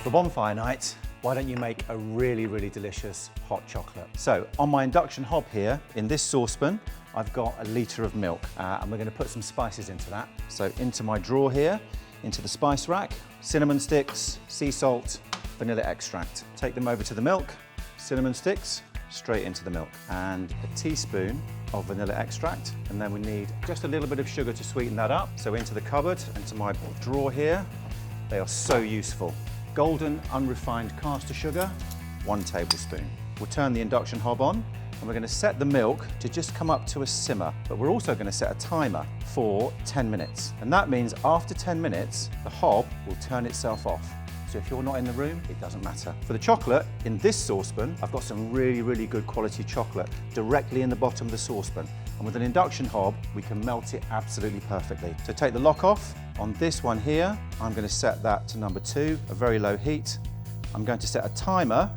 For bonfire night, why don't you make a really, really delicious hot chocolate? So on my induction hob here, in this saucepan, I've got a litre of milk and we're going to put some spices into that. So into my drawer here, into the spice rack, cinnamon sticks, sea salt, vanilla extract. Take them over to the milk, cinnamon sticks, straight into the milk, and a teaspoon of vanilla extract. And then we need just a little bit of sugar to sweeten that up. So into the cupboard, into my drawer here, they are so useful. Golden unrefined caster sugar, 1 tablespoon. We'll turn the induction hob on and we're going to set the milk to just come up to a simmer, but we're also going to set a timer for 10 minutes. And that means after 10 minutes, the hob will turn itself off. So if you're not in the room, it doesn't matter. For the chocolate, in this saucepan, I've got some really, really good quality chocolate directly in the bottom of the saucepan. And with an induction hob, we can melt it absolutely perfectly. So take the lock off. On this one here, I'm going to set that to number 2, a very low heat. I'm going to set a timer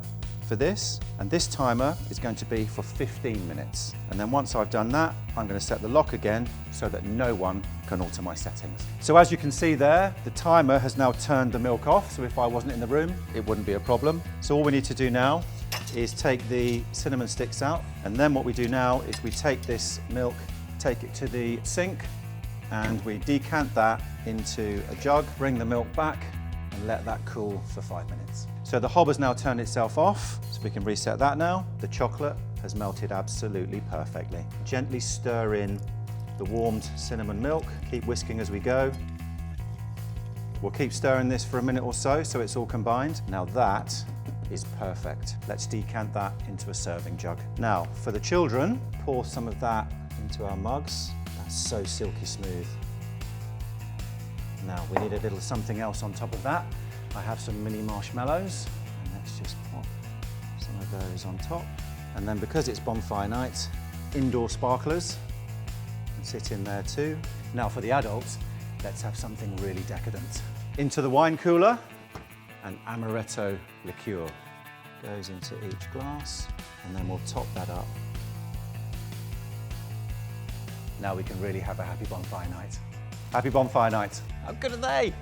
for this, and this timer is going to be for 15 minutes. And then once I've done that, I'm going to set the lock again so that no one can alter my settings. So as you can see there, the timer has now turned the milk off, so if I wasn't in the room, it wouldn't be a problem. So all we need to do now is take the cinnamon sticks out, and then what we do now is we take this milk, take it to the sink, and we decant that into a jug, bring the milk back, and let that cool for 5 minutes. So the hob has now turned itself off, so we can reset that now. The chocolate has melted absolutely perfectly. Gently stir in the warmed cinnamon milk, keep whisking as we go. We'll keep stirring this for a minute or so, so it's all combined. Now that is perfect. Let's decant that into a serving jug. Now, for the children, pour some of that into our mugs. That's so silky smooth. Now, we need a little something else on top of that. I have some mini marshmallows, and let's just pop some of those on top. And then because it's bonfire night, indoor sparklers can sit in there too. Now for the adults, let's have something really decadent. Into the wine cooler, an amaretto liqueur goes into each glass, and then we'll top that up. Now we can really have a happy bonfire night. Happy bonfire night. How good are they?